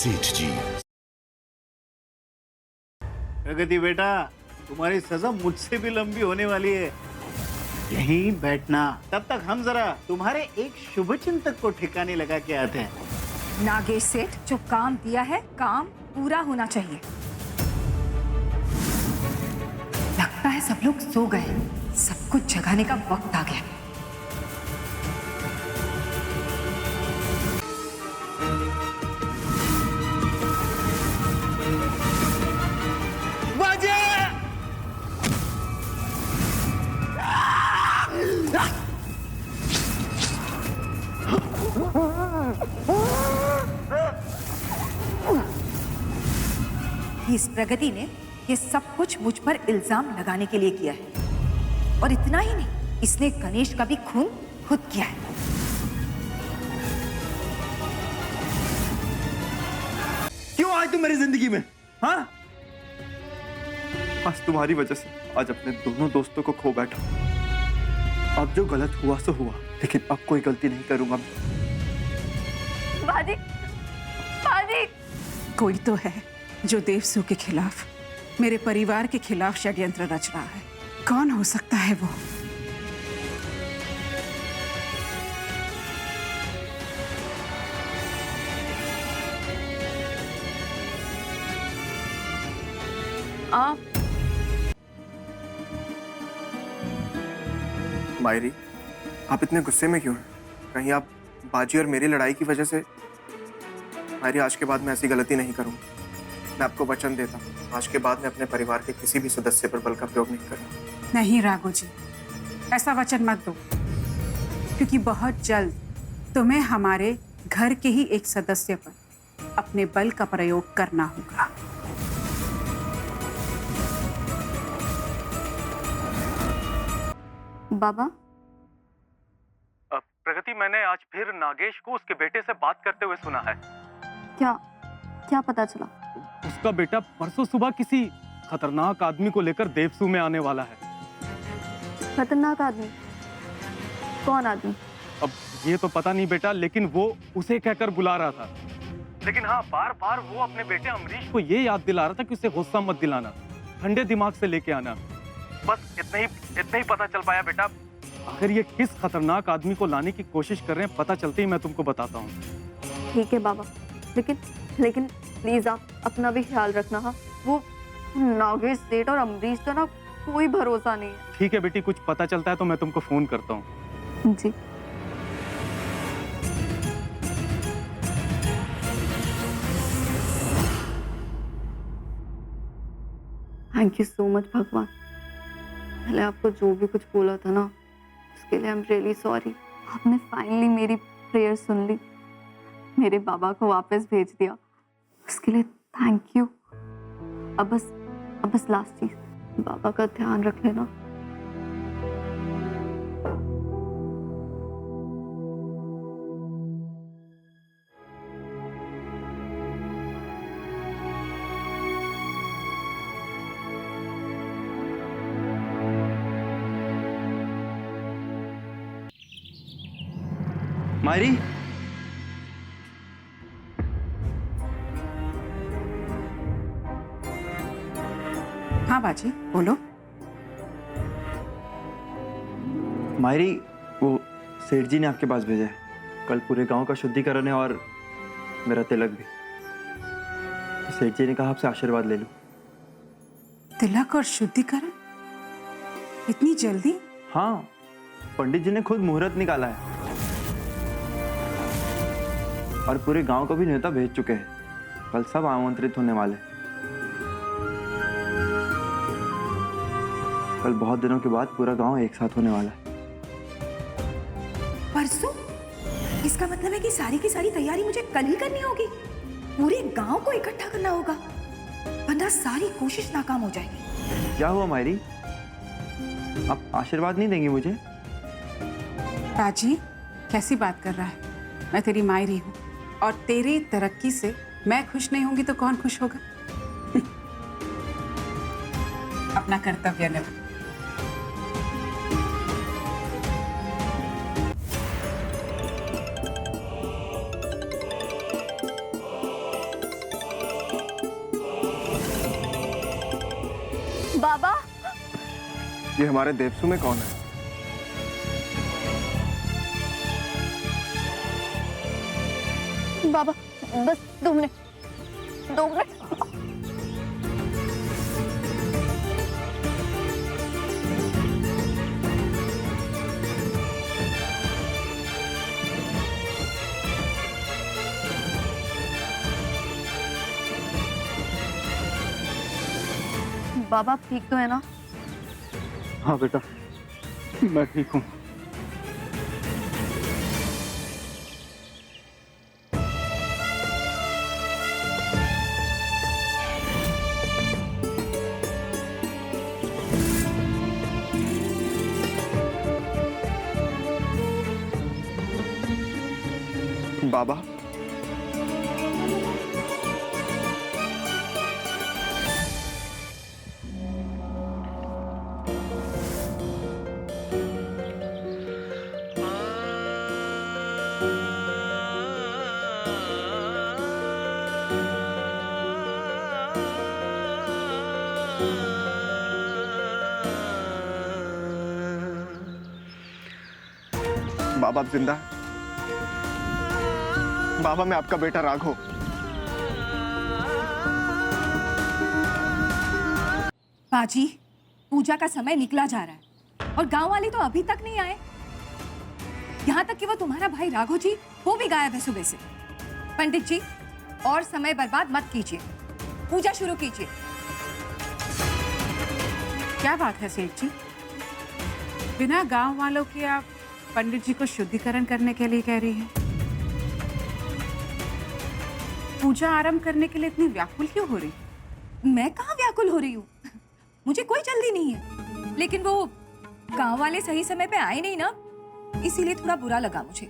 सेठ जी। प्रगति बेटा, तुम्हारी सजा मुझसे भी लंबी होने वाली है। यहीं बैठना, तब तक हम जरा तुम्हारे एक शुभ चिंतक को ठिकाने लगा के आते हैं। नागेश सेठ, जो काम दिया है काम पूरा होना चाहिए। लगता है सब लोग सो गए, सबको जगाने का वक्त आ गया। इस प्रगति ने ये सब कुछ मुझ पर इल्जाम लगाने के लिए किया है, और इतना ही नहीं, इसने गणेश का भी खून खुद किया है। क्यों आए तुम मेरी जिंदगी में? हाँ, आज तुम्हारी वजह से आज अपने दोनों दोस्तों को खो बैठा। अब जो गलत हुआ सो हुआ, लेकिन अब कोई गलती नहीं करूंगा। बाजी, बाजी। कोई तो है जो देवसू के खिलाफ, मेरे परिवार के खिलाफ षड्यंत्र रच रहा है। कौन हो सकता है वो? आप मायरी, आप इतने गुस्से में क्यों हैं? कहीं आप बाजी और मेरी लड़ाई की वजह से? मायरी, आज के बाद मैं ऐसी गलती नहीं करूंगा। मैं आपको वचन देता हूँ, आज के बाद मैं अपने परिवार के किसी भी सदस्य पर बल का प्रयोग नहीं करूंगा। नहीं राघव जी, ऐसा वचन मत दो, क्योंकि बहुत जल्द तुम्हें हमारे घर के ही एक सदस्य पर अपने बल का प्रयोग करना होगा। बाबा, प्रगति, मैंने आज फिर नागेश को उसके बेटे से बात करते हुए सुना है। क्या पता चला? उसका बेटा परसों सुबह किसी खतरनाक आदमी को लेकर देवसू में आने वाला है। खतरनाक आदमी? कौन आदमी? अब ये तो पता नहीं बेटा, लेकिन वो उसे कहकर बुला रहा था। लेकिन हाँ, बार बार वो अपने बेटे अमरीश को ये याद दिला रहा था कि उसे गुस्सा मत दिलाना, ठंडे दिमाग से लेके आना। बस इतना ही पता चल पाया बेटा। अगर ये किस खतरनाक आदमी को लाने की कोशिश कर रहे हैं, पता चलते ही मैं तुमको बताता हूँ। ठीक है बाबा, लेकिन प्लीज आप अपना भी ख्याल रखना। हाँ, वो नागेश सेठ और अमरीश का ना कोई भरोसा नहीं है। ठीक है बेटी, कुछ पता चलता है तो मैं तुमको फोन करता हूँ। जी। थैंक यू सो मच भगवान। मैंने आपको जो भी कुछ बोला था ना, उसके लिए आई एम रियली सॉरी। आपने फाइनली मेरी प्रेयर सुन ली, मेरे बाबा को वापस भेज दिया, उसके लिए थैंक यू। अब बस लास्ट चीज, बाबा का ध्यान रख लेना। मायरी, हाँ बाजी, बोलो। मायरी, वो सेठ जी ने आपके पास भेजा है। कल पूरे गांव का शुद्धिकरण है और मेरा तिलक भी। सेठ जी ने कहा आपसे आशीर्वाद ले लो। तिलक और शुद्धिकरण? इतनी जल्दी? हाँ, पंडित जी ने खुद मुहूर्त निकाला है और पूरे गांव को भी न्योता भेज चुके हैं। कल सब आमंत्रित होने वाले। कल बहुत दिनों के बाद पूरा गांव एक साथ होने वाला है। परसों? इसका मतलब है कि सारी की सारी तैयारी मुझे कल ही करनी होगी। पूरे गांव को इकट्ठा करना होगा, वरना सारी कोशिश नाकाम हो जाएगी। क्या हुआ मायरी, आप आशीर्वाद नहीं देंगी मुझे? बाजी, कैसी बात कर रहा है? मैं तेरी मायरी हूँ और तेरी तरक्की से मैं खुश नहीं होंगी तो कौन खुश होगा? अपना कर्तव्य निभा। बाबा ये हमारे देवसू में कौन है? बाबा बस 2 मिनट 2 मिनट। बाबा आप ठीक तो है ना? हाँ बेटा, मैं ठीक हूँ। बाबा बाबा आप जिंदा हैं? बाबा मैं आपका बेटा राघव। बाजी, पूजा का समय निकला जा रहा है और गांव वाले तो अभी तक नहीं आए। यहाँ तक कि वो तुम्हारा भाई राघव जी वो भी गायब है सुबह से। पंडित जी, और समय बर्बाद मत कीजिए, पूजा शुरू कीजिए। क्या बात है सेठ जी, बिना गांव वालों के आप पंडित जी को शुद्धिकरण करने के लिए कह रही हैं? पूजा आरंभ करने के लिए इतनी व्याकुल क्यों हो रही? मैं कहाँ व्याकुल हो रही हूँ, मुझे कोई जल्दी नहीं है, लेकिन वो गांव वाले सही समय पे आए नहीं ना, इसीलिए थोड़ा बुरा लगा मुझे,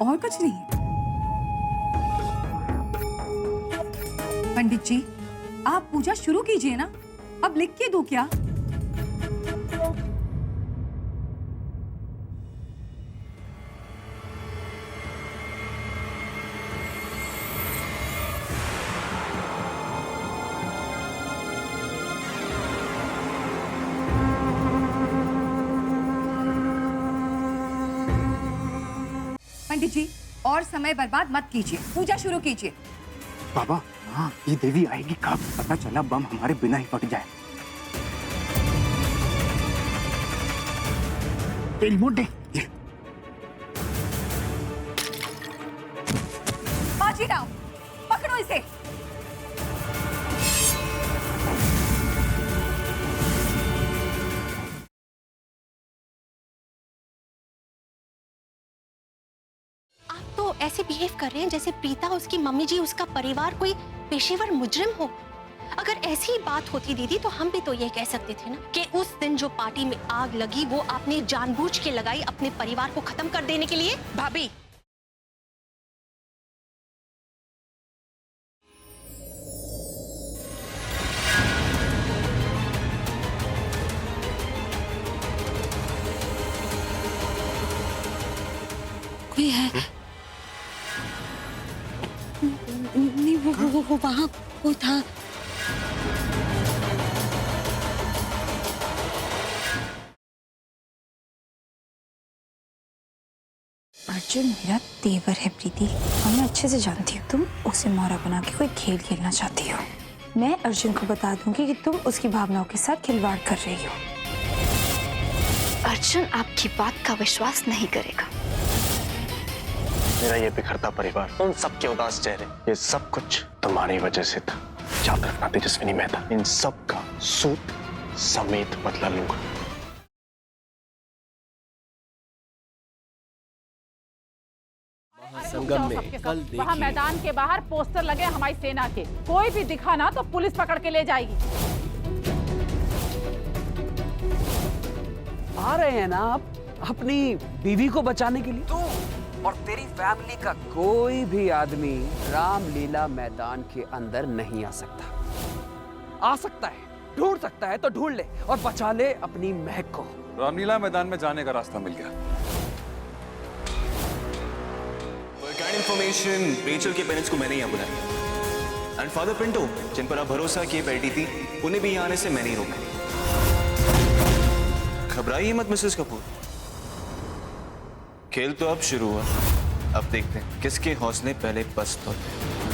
और कुछ नहीं है। पंडित जी, आप पूजा शुरू कीजिए ना, अब लिख के दो क्या? पंडित जी, और समय बर्बाद मत कीजिए, पूजा शुरू कीजिए। बाबा, हाँ, ये देवी आएगी कब? पता चला बम हमारे बिना ही फट जाए। रिमोट दे। बाजी राव, पकड़ो इसे। तो ऐसे बिहेव कर रहे हैं जैसे प्रीता, उसकी मम्मी जी, उसका परिवार कोई पेशेवर मुजरिम हो। अगर ऐसी ही बात होती दीदी तो हम भी तो ये कह सकते थे ना कि उस दिन जो पार्टी में आग लगी वो आपने जानबूझ के लगाई अपने परिवार को खत्म कर देने के लिए। भाभी, कोई है? नहीं, वो वहाँ कोई था। अर्जुन मेरा तेवर है प्रीति, और मैं अच्छे से जानती हूँ तुम उसे मोहरा बना के कोई खेल खेलना चाहती हो। मैं अर्जुन को बता दूंगी कि तुम उसकी भावनाओं के साथ खिलवाड़ कर रही हो। अर्जुन आपकी बात का विश्वास नहीं करेगा। मेरा ये बिखरता परिवार, उन सब के उदास चेहरे, ये सब कुछ तुम्हारी वजह से था। याद रखना तेजस्विनी मेहता, इन सब का सूद समेत बदला लूंगा। संगम में कल वहाँ मैदान के बाहर पोस्टर लगे हमारी सेना के, कोई भी दिखा ना तो पुलिस पकड़ के ले जाएगी। आ रहे हैं ना आप अपनी बीवी को बचाने के लिए? तू और तेरी फैमिली का कोई भी आदमी रामलीला मैदान के अंदर नहीं आ सकता। आ सकता है, ढूंढ सकता है तो ढूंढ ले और बचा ले अपनी महक को। रामलीला मैदान में जाने का रास्ता मिल गया। इन्फॉर्मेशन, रेचल के पेरेंट्स को मैंने यहाँ बुलाया एंड फादर पिंटो, जिन पर आप भरोसा किए बैठी थी, उन्हें भी यहाँ आने से मैंने ही रोका। घबराइए मत मिसेस कपूर, खेल तो अब शुरू हुआ। अब देखते हैं किसके हौसले पहले पस्त होते हैं।